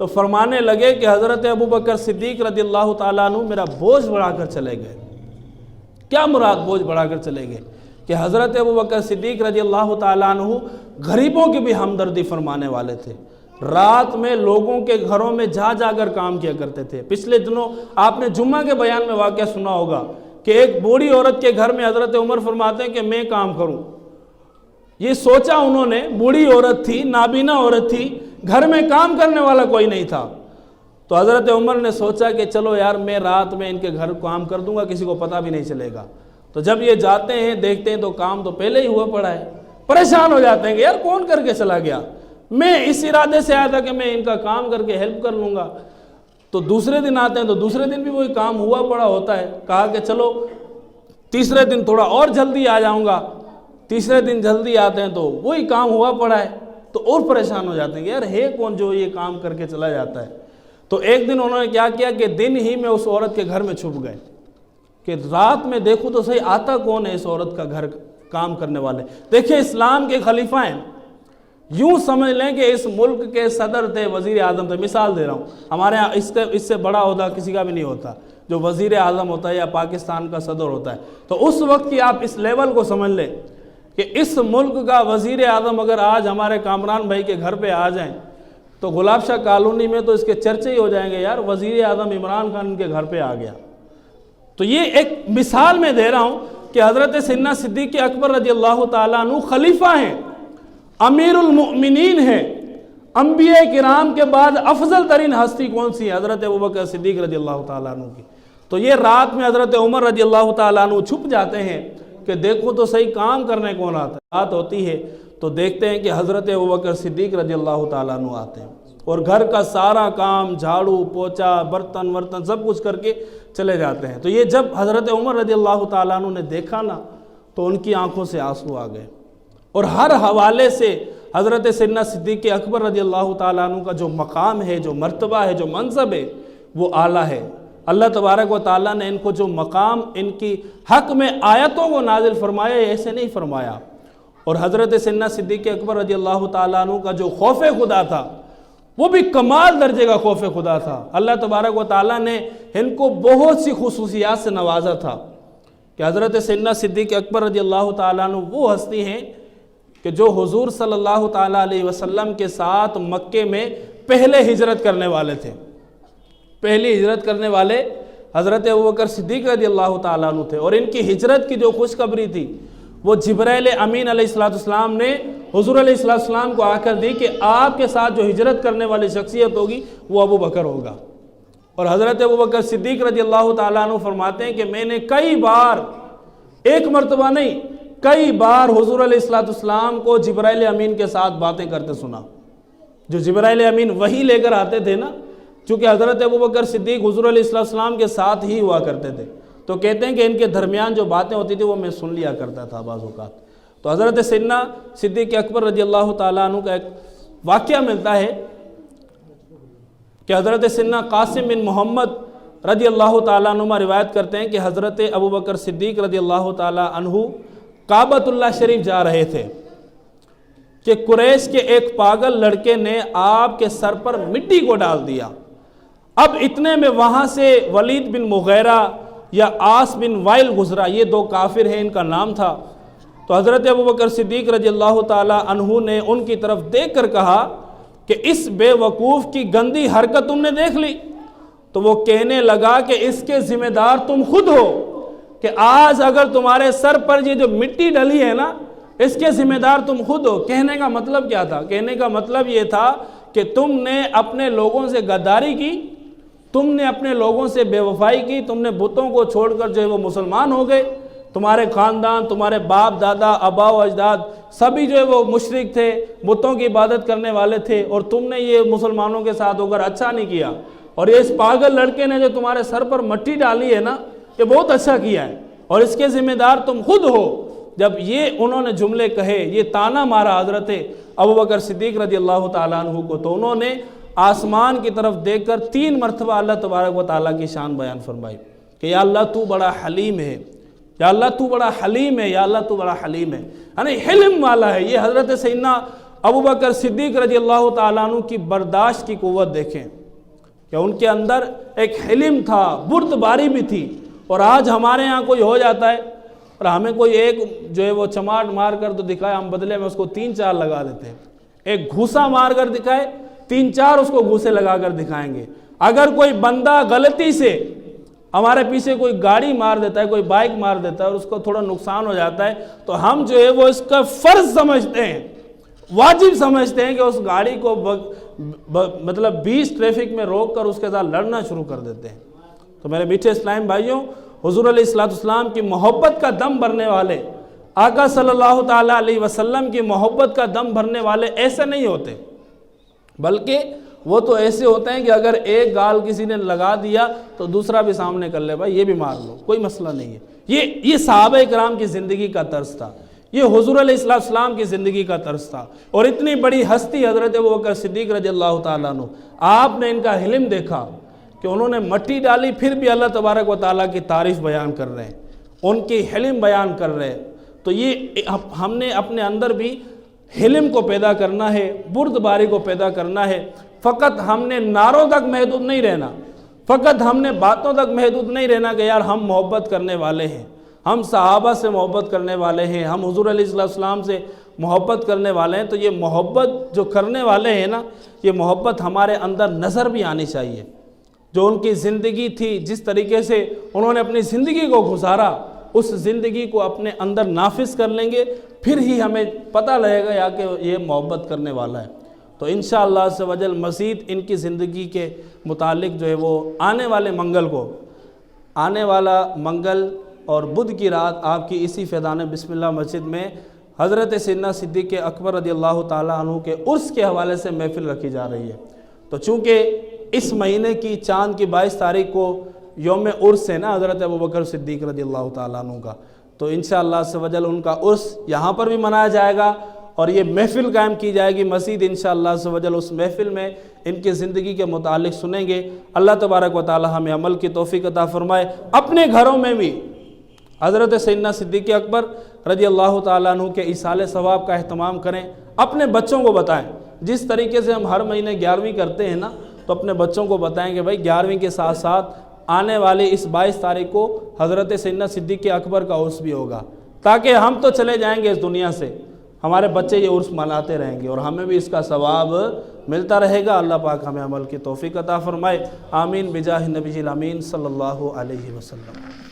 تو فرمانے لگے کہ حضرت ابو بکر صدیق رضی اللہ تعالیٰ عنہ میرا بوجھ بڑھا کر چلے گئے۔ کیا مراد بوجھ بڑھا کر چلے گئے؟ کہ حضرت ابو بکر صدیق رضی اللہ تعالیٰ عنہ غریبوں کی بھی ہمدردی فرمانے والے تھے، رات میں لوگوں کے گھروں میں جا جا کر کام کیا کرتے تھے۔ پچھلے دنوں آپ نے جمعہ کے بیان میں واقعہ سنا ہوگا کہ ایک بوڑھی عورت کے گھر میں حضرت عمر فرماتے ہیں کہ میں کام کروں۔ یہ سوچا انہوں نے، بوڑھی عورت تھی، نابینا عورت تھی، گھر میں کام کرنے والا کوئی نہیں تھا، تو حضرت عمر نے سوچا کہ چلو یار میں رات میں ان کے گھر کام کر دوں گا، کسی کو پتہ بھی نہیں چلے گا۔ تو جب یہ جاتے ہیں دیکھتے ہیں تو کام تو پہلے ہی ہوا پڑا ہے، پریشان ہو جاتے ہیں کہ یار کون کر کے چلا گیا، میں اس ارادے سے آیا تھا کہ میں ان کا کام کر کے ہیلپ کر لوں گا۔ تو دوسرے دن آتے ہیں تو دوسرے دن بھی وہی کام ہوا پڑا ہوتا ہے، کہا کہ چلو تیسرے دن تھوڑا اور جلدی آ جاؤں گا، تیسرے دن جلدی آتے ہیں تو وہی کام ہوا پڑا ہے، تو اور پریشان ہو جاتے ہیں کہ یار ہے کون جو یہ کام کر کے چلا جاتا ہے۔ تو ایک دن انہوں نے کیا کیا کہ دن ہی میں اس عورت کے گھر میں چھپ گئے کہ رات میں دیکھو تو صحیح آتا کون ہے اس عورت کا گھر کام کرنے والے۔ دیکھیں اسلام کے خلیفہ ہیں، یوں سمجھ لیں کہ اس ملک کے صدر تھے، وزیر اعظم تھے، مثال دے رہا ہوں، ہمارے ہاں اس سے بڑا عہدہ کسی کا بھی نہیں ہوتا جو وزیر اعظم ہوتا ہے یا پاکستان کا صدر ہوتا ہے۔ تو اس وقت کی آپ اس لیول کو سمجھ لیں کہ اس ملک کا وزیر اعظم اگر آج ہمارے کامران بھائی کے گھر پہ آ جائیں تو گلاب شاہ کالونی میں تو اس کے چرچے ہی ہو جائیں گے، یار وزیر اعظم عمران خان ان کے گھر پہ آ گیا۔ تو یہ ایک مثال میں دے رہا ہوں کہ حضرت سیدنا صدیق اکبر رضی اللہ تعالیٰ عنہ خلیفہ ہیں، امیر المؤمنین ہیں، انبیاء کرام کے بعد افضل ترین ہستی کون سی ہے؟ حضرت ابوبکر صدیق رضی اللہ تعالیٰ عنہ کی۔ تو یہ رات میں حضرت عمر رضی اللہ تعالیٰ عنہ چھپ جاتے ہیں کہ دیکھو تو صحیح کام کرنے کون آتا ہے۔ بات ہوتی ہے تو دیکھتے ہیں کہ حضرت ابوبکر صدیق رضی اللہ تعالیٰ عنہ آتے ہیں اور گھر کا سارا کام جھاڑو پوچھا برتن ورتن سب کچھ کر کے چلے جاتے ہیں۔ تو یہ جب حضرت عمر رضی اللہ تعالیٰ عنہ نے دیکھا نا تو ان کی آنکھوں سے آنسو آ گئے، اور ہر حوالے سے حضرت سیدنا صدیق اکبر رضی اللہ تعالیٰ عنہ کا جو مقام ہے، جو مرتبہ ہے، جو منصب ہے وہ اعلیٰ ہے۔ اللہ تبارک و تعالیٰ نے ان کو جو مقام ان کی حق میں آیتوں کو نازل فرمایا ایسے نہیں فرمایا، اور حضرت سیدنا صدیق اکبر رضی اللہ تعالیٰ عنہ کا جو خوف خدا تھا وہ بھی کمال درجے کا خوف خدا تھا۔ اللہ تبارک و تعالیٰ نے ان کو بہت سی خصوصیات سے نوازا تھا کہ حضرت سیدنا صدیق اکبر رضی اللہ تعالیٰ عنہ وہ ہستی ہیں کہ جو حضور صلی اللہ تعالیٰ علیہ وسلم کے ساتھ مکے میں پہلے ہجرت کرنے والے تھے۔ پہلی ہجرت کرنے والے حضرت ابوبکر صدیق رضی اللہ تعالیٰ عنہ تھے، اور ان کی ہجرت کی جو خوشخبری تھی وہ جبرائیل امین علیہ السلام نے حضور علیہ السلام کو آ کر دی کہ آپ کے ساتھ جو ہجرت کرنے والی شخصیت ہوگی وہ ابوبکر ہوگا۔ اور حضرت ابوبکر صدیق رضی اللہ تعالیٰ عنہ فرماتے ہیں کہ میں نے کئی بار، ایک مرتبہ نہیں کئی بار حضور علیہ السلام کو جبرائیل امین کے ساتھ باتیں کرتے سنا۔ جو جبرائیل امین وحی لے کر آتے تھے نا، چونکہ حضرت ابوبکر صدیق حضور علیہ السلام کے ساتھ ہی ہوا کرتے تھے، تو کہتے ہیں کہ ان کے درمیان جو باتیں ہوتی تھی وہ میں سن لیا کرتا تھا بعض اوقات۔ تو حضرت سیدنا صدیق اکبر رضی اللہ تعالیٰ عنہ کا ایک واقعہ ملتا ہے کہ حضرت سیدنا قاسم بن محمد رضی اللہ تعالیٰ عنہ روایت کرتے ہیں کہ حضرت ابوبکر صدیق رضی اللہ تعالیٰ عنہ کعبۃ اللہ شریف جا رہے تھے کہ قریش کے ایک پاگل لڑکے نے آپ کے سر پر مٹی کو ڈال دیا۔ اب اتنے میں وہاں سے ولید بن مغیرہ یا عاص بن وائل گزرا، یہ دو کافر ہیں، ان کا نام تھا۔ تو حضرت ابوبکر صدیق رضی اللہ تعالیٰ عنہ نے ان کی طرف دیکھ کر کہا کہ اس بے وقوف کی گندی حرکت تم نے دیکھ لی؟ تو وہ کہنے لگا کہ اس کے ذمہ دار تم خود ہو، کہ آج اگر تمہارے سر پر یہ جو مٹی ڈلی ہے نا اس کے ذمہ دار تم خود ہو۔ کہنے کا مطلب کیا تھا؟ کہنے کا مطلب یہ تھا کہ تم نے اپنے لوگوں سے غداری کی، تم نے اپنے لوگوں سے بے وفائی کی، تم نے بتوں کو چھوڑ کر جو ہے وہ مسلمان ہو گئے، تمہارے خاندان، تمہارے باپ دادا آبا و اجداد سبھی جو ہے وہ مشرک تھے، بتوں کی عبادت کرنے والے تھے، اور تم نے یہ مسلمانوں کے ساتھ ہو کر اچھا نہیں کیا، اور یہ اس پاگل لڑکے نے جو تمہارے سر پر مٹی ڈالی ہے نا یہ بہت اچھا کیا ہے، اور اس کے ذمہ دار تم خود ہو۔ جب یہ انہوں نے جملے کہے، یہ تانا مارا حضرت ابوبکر صدیق رضی اللہ تعالیٰ عنہ کو، تو انہوں نے آسمان کی طرف دیکھ کر 3 مرتبہ اللہ تبارک و تعالیٰ کی شان بیان فرمائی کہ یا اللہ تو بڑا حلیم ہے، یا اللہ تو بڑا حلیم ہے، یا اللہ تو بڑا حلیم ہے، یعنی حلم والا ہے۔ یہ حضرت سیدنا ابو بکر صدیق رضی اللہ تعالیٰ عنہ کی برداشت کی قوت دیکھیں کہ ان کے اندر ایک حلم تھا، بردباری بھی تھی۔ اور آج ہمارے ہاں کوئی ہو جاتا ہے اور ہمیں کوئی ایک جو ہے وہ چماٹ مار کر تو دکھائے، ہم بدلے میں اس کو 3-4 لگا دیتے ہیں۔ ایک گھوسا مار کر دکھائے، 3-4 اس کو گھوسے لگا کر دکھائیں گے۔ اگر کوئی بندہ غلطی سے ہمارے پیچھے کوئی گاڑی مار دیتا ہے، کوئی بائک مار دیتا ہے اور اس کو تھوڑا نقصان ہو جاتا ہے تو ہم جو ہے وہ اس کا فرض سمجھتے ہیں، واجب سمجھتے ہیں کہ اس گاڑی کو مطلب 20 ٹریفک میں روک کر اس کے ساتھ لڑنا شروع کر دیتے ہیں۔ تو میرے میٹھے اسلام بھائیوں، حضور علیہ السلام کی محبت کا دم بھرنے والے، آقا صلی اللہ تعالیٰ علیہ وسلم کی محبت کا دم بھرنے والے ایسے نہیں ہوتے، بلکہ وہ تو ایسے ہوتے ہیں کہ اگر ایک گال کسی نے لگا دیا تو دوسرا بھی سامنے کر لے، بھائی یہ بھی مار لو، کوئی مسئلہ نہیں ہے۔ یہ صحابہ کرام کی زندگی کا طرز تھا، یہ حضور علیہ السلام کی زندگی کا طرز تھا۔ اور اتنی بڑی ہستی حضرت ابوبکر صدیق رضی اللہ تعالیٰ عنہ، آپ نے ان کا حلم دیکھا کہ انہوں نے مٹی ڈالی، پھر بھی اللہ تبارک و تعالیٰ کی تعریف بیان کر رہے ہیں، ان کی حلم بیان کر رہے ہیں۔ تو یہ ہم نے اپنے اندر بھی حلم کو پیدا کرنا ہے، بردباری کو پیدا کرنا ہے۔ فقط ہم نے نعروں تک محدود نہیں رہنا، فقط ہم نے باتوں تک محدود نہیں رہنا کہ یار ہم محبت کرنے والے ہیں، ہم صحابہ سے محبت کرنے والے ہیں، ہم حضور علیہ السلام سے محبت کرنے والے ہیں۔ تو یہ محبت جو کرنے والے ہیں نا، یہ محبت ہمارے اندر نظر بھی آنی چاہیے۔ جو ان کی زندگی تھی، جس طریقے سے انہوں نے اپنی زندگی کو گزارا، اس زندگی کو اپنے اندر نافذ کر لیں گے، پھر ہی ہمیں پتہ لگے گا یا کہ یہ محبت کرنے والا ہے۔ تو انشاءاللہ عز و جل مزید ان کی زندگی کے متعلق جو ہے وہ آنے والے منگل اور بدھ کی رات آپ کی اسی فیضان بسم اللہ مسجد میں حضرت سیدنا صدیق اکبر رضی اللہ تعالیٰ عنہ کے عرس کے حوالے سے محفل رکھی جا رہی ہے۔ تو چونکہ اس مہینے کی چاند کی 22 تاریخ کو یوم عرس ہے نا حضرت ابوبکر صدیق رضی اللہ تعالیٰ عنہ کا، تو انشاءاللہ عز و جل ان کا عرس یہاں پر بھی منایا جائے گا اور یہ محفل قائم کی جائے گی مزید انشاءاللہ عز و جل۔ اس محفل میں ان کی زندگی کے متعلق سنیں گے۔ اللہ تبارک و تعالی ہمیں عمل کی توفیق عطا فرمائے۔ اپنے گھروں میں بھی حضرت سیدنا صدیق اکبر رضی اللہ تعالیٰ عنہ کے ایصال ثواب کا اہتمام کریں، اپنے بچوں کو بتائیں۔ جس طریقے سے ہم ہر مہینے 11ویں کرتے ہیں نا، تو اپنے بچوں کو بتائیں کہ بھائی 11ویں کے ساتھ ساتھ آنے والی اس 22 تاریخ کو حضرت سیدنا صدیق اکبر کا عرس بھی ہوگا، تاکہ ہم تو چلے جائیں گے اس دنیا سے، ہمارے بچے یہ عرس مناتے رہیں گے اور ہمیں بھی اس کا ثواب ملتا رہے گا۔ اللہ پاک ہمیں عمل کی توفیق عطا فرمائے۔ آمین بجاہ نبی الامین صلی اللہ علیہ وسلم۔